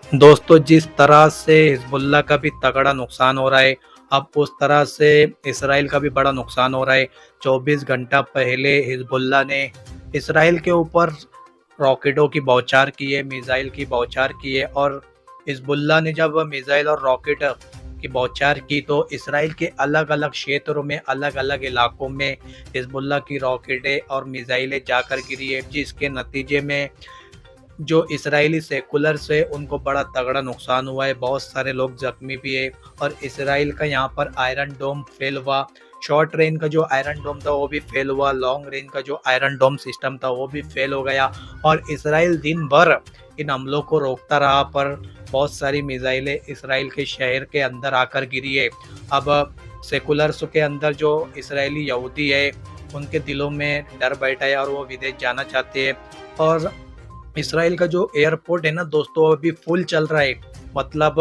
दोस्तों, जिस तरह से हिजबुल्लाह का भी तगड़ा नुकसान हो रहा है, अब उस तरह से इसराइल का भी बड़ा नुकसान हो रहा है। 24 घंटा पहले हिजबुल्लाह ने इसराइल के ऊपर रॉकेटों की बौछार की है, मिसाइल की बौछार की है। और हिजबुल्लाह ने जब मिसाइल और रॉकेट की बौछार की तो इसराइल के अलग अलग क्षेत्रों में, अलग अलग इलाकों में हिजबुल्लाह की रॉकेटें और मिसाइलें जाकर गिरी है, जिसके नतीजे में जो इसराइली सेकुलर्स है उनको बड़ा तगड़ा नुकसान हुआ है। बहुत सारे लोग जख्मी भी है। और इसराइल का यहाँ पर आयरन डोम फेल हुआ। शॉर्ट रेंज का जो आयरन डोम था वो भी फेल हुआ। लॉन्ग रेंज का जो आयरन डोम सिस्टम था वो भी फेल हो गया। और इसराइल दिन भर इन हमलों को रोकता रहा, पर बहुत सारी मिसाइलें इसराइल के शहर के अंदर आकर गिरी है। अब सेकुलर्स के अंदर जो इसराइली यहूदी है उनके दिलों में डर बैठा है और वो विदेश जाना चाहते हैं। और इसराइल का जो एयरपोर्ट है ना दोस्तों, अभी फुल चल रहा है। मतलब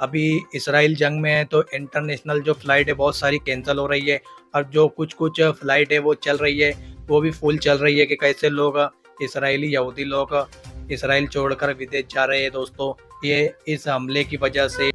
अभी इसराइल जंग में है तो इंटरनेशनल जो फ्लाइट है बहुत सारी कैंसिल हो रही है। और जो कुछ कुछ फ्लाइट है वो चल रही है, वो भी फुल चल रही है कि कैसे लोग, इसराइली यहूदी लोग इसराइल छोड़कर विदेश जा रहे हैं दोस्तों, ये इस हमले की वजह से।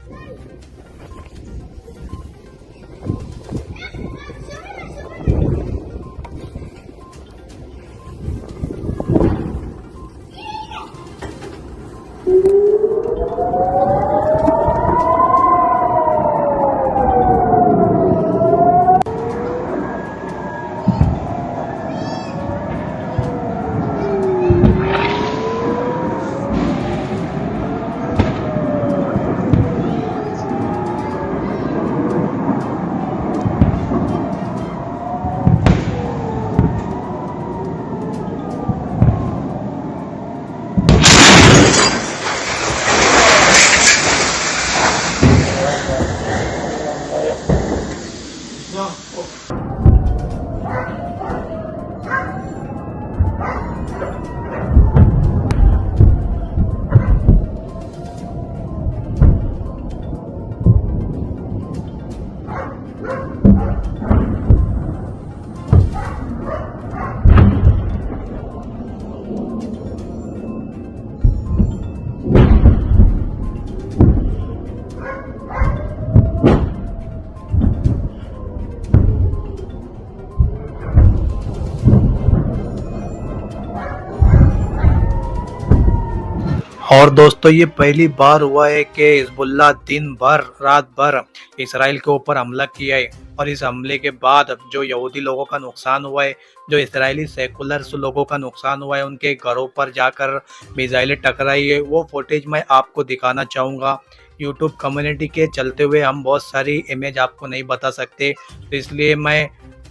और दोस्तों, ये पहली बार हुआ है कि हिजबुल्लाह दिन भर रात भर इसराइल के ऊपर हमला किया है। और इस हमले के बाद जो यहूदी लोगों का नुकसान हुआ है, जो इसराइली सेकुलर्स लोगों का नुकसान हुआ है, उनके घरों पर जाकर मिसाइलें टकराई है, वो फुटेज मैं आपको दिखाना चाहूँगा। यूट्यूब कम्युनिटी के चलते हुए हम बहुत सारी इमेज आपको नहीं बता सकते, तो इसलिए मैं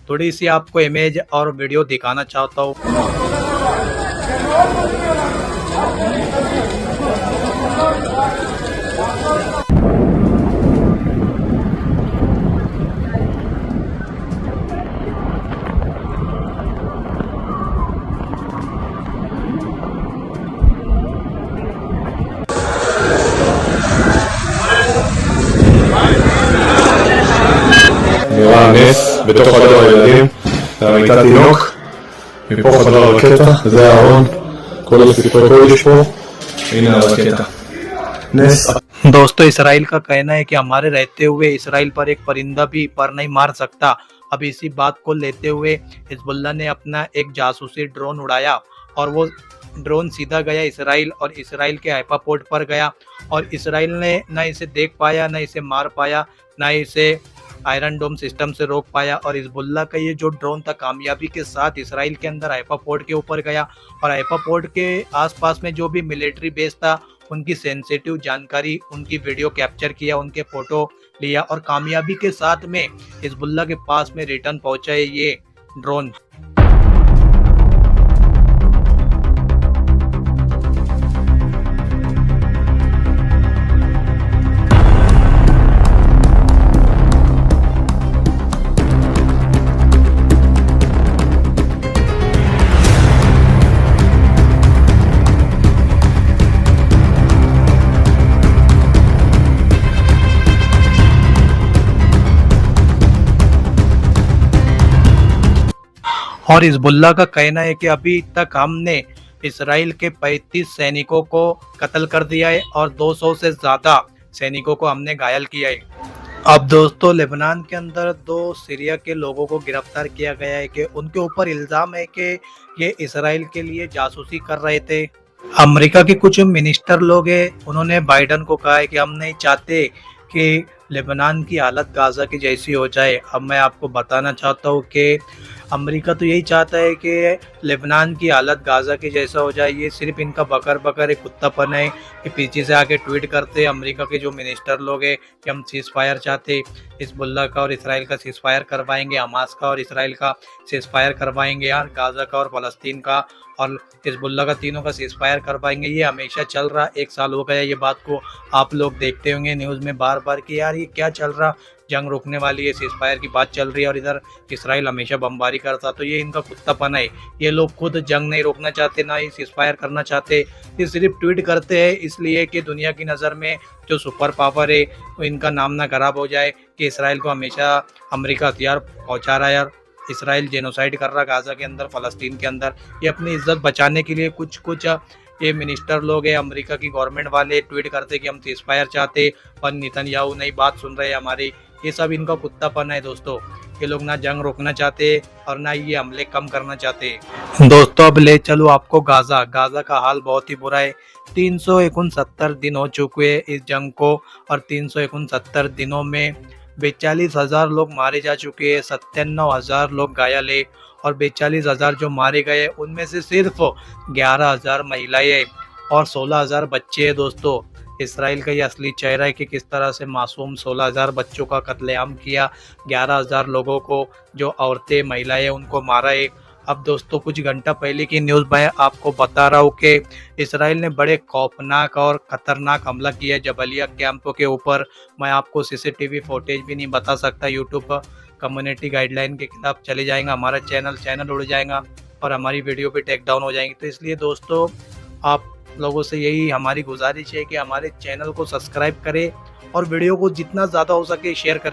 थोड़ी सी आपको इमेज और वीडियो दिखाना चाहता हूँ। נראה נס בתוך חדר הילדים, והמיטת תינוק, מפה חדר הרקטה, זה הארון, כל הספרי קודש פה, הנה הרקטה. נס. दोस्तों, इसराइल का कहना है कि हमारे रहते हुए इसराइल पर एक परिंदा भी पर नहीं मार सकता। अब इसी बात को लेते हुए हिजबुल्लाह ने अपना एक जासूसी ड्रोन उड़ाया और वो ड्रोन सीधा गया इसराइल और इसराइल के हाइफा पोर्ट पर गया। और इसराइल ने ना इसे देख पाया, ना इसे मार पाया, ना इसे आयरन डोम सिस्टम से रोक पाया। और हिजबुल्लाह का ये जो ड्रोन था कामयाबी के साथ इसराइल के अंदर हाइफा पोर्ट के ऊपर गया। और हाइफा पोर्ट के आसपास में जो भी मिलिट्री बेस था उनकी सेंसिटिव जानकारी, उनकी वीडियो कैप्चर किया, उनके फोटो लिया और कामयाबी के साथ में हिजबुल्लाह के पास में रिटर्न पहुंचा है ये ड्रोन। और हिजबुल्लाह का कहना है कि अभी तक हमने इसराइल के 35 सैनिकों को कत्ल कर दिया है और 200 से ज़्यादा सैनिकों को हमने घायल किया है। अब दोस्तों लेबनान के अंदर 2 सीरिया के लोगों को गिरफ्तार किया गया है कि उनके ऊपर इल्ज़ाम है कि ये इसराइल के लिए जासूसी कर रहे थे। अमेरिका के कुछ मिनिस्टर लोग हैं, उन्होंने बाइडन को कहा है कि हम नहीं चाहते कि लेबनान की हालत गाज़ा की जैसी हो जाए। अब मैं आपको बताना चाहता हूँ कि अमेरिका तो यही चाहता है कि लेबनान की हालत गाज़ा की जैसा हो जाए। ये सिर्फ इनका बकर एक कुत्तापन है कि पीछे से आके ट्वीट करते अमेरिका के जो मिनिस्टर लोग हैं कि हम सीज़ फायर चाहते, हिजबुल्लाह का और इसराइल का सीज़ फायर करवाएंगे, हमास का और इसराइल का सीज़ फायर करवाएंगे यार, गाज़ा का और फ़लस्तीन का और हिजबुल्लाह का, तीनों का सीज़ फायर करवाएंगे। ये हमेशा चल रहा, 1 साल हो गया ये बात को। आप लोग देखते होंगे न्यूज़ में बार-बार कि यार ये क्या चल रहा, जंग रुकने वाली है, सीज़ फायर की बात चल रही है और इधर इसराइल हमेशा बमबारी करता। तो ये इनका कुत्तापन है। ये लोग खुद जंग नहीं रोकना चाहते, ना ही सीज़ फायर करना चाहते। ये सिर्फ ट्वीट करते हैं इसलिए कि दुनिया की नज़र में जो सुपर पावर है वो इनका नाम ना खराब हो जाए कि इसराइल को हमेशा अमेरिका हथियार पहुंचा रहा है यार, इसराइल जेनोसाइड कर रहा गाज़ा के अंदर, फ़लस्तीन के अंदर। ये अपनी इज्जत बचाने के लिए कुछ ये मिनिस्टर लोग हैं, अमेरिका की गवर्नमेंट वाले ट्वीट करते कि हम सीज़ फायर चाहते, पर नेतन्याहू नहीं बात सुन रहे हमारी। ये सब इनका कुत्तापन है दोस्तों। ये लोग ना जंग रोकना चाहते और ना ये हमले कम करना चाहते। दोस्तों अब ले चलो आपको गाज़ा का हाल बहुत ही बुरा है। 369 दिन हो चुके हैं इस जंग को और 369 दिनों में 42,000 लोग मारे जा चुके हैं, 97,000 लोग घायल है और 42,000 जो मारे गए उनमें से सिर्फ 11,000 महिलाएं हैं और 16,000 बच्चे हैं। दोस्तों इसराइल का ये असली चेहरा है कि किस तरह से मासूम 16,000 बच्चों का कत्लेआम किया, 11,000 लोगों को जो औरतें महिलाएं उनको मारा है। अब दोस्तों कुछ घंटा पहले की न्यूज़ मैं आपको बता रहा हूँ कि इसराइल ने बड़े खौफनाक और ख़तरनाक हमला किया जबलिया कैंप के ऊपर। मैं आपको सीसीटीवी फुटेज भी नहीं बता सकता, यूट्यूब कम्युनिटी गाइडलाइन के खिलाफ चले जाएगा, हमारा चैनल उड़ जाएगा और हमारी वीडियो भी टेक डाउन हो जाएंगी। तो इसलिए दोस्तों आप लोगों से यही हमारी गुजारिश है कि हमारे चैनल को सब्सक्राइब करें और वीडियो को जितना ज़्यादा हो सके शेयर करें।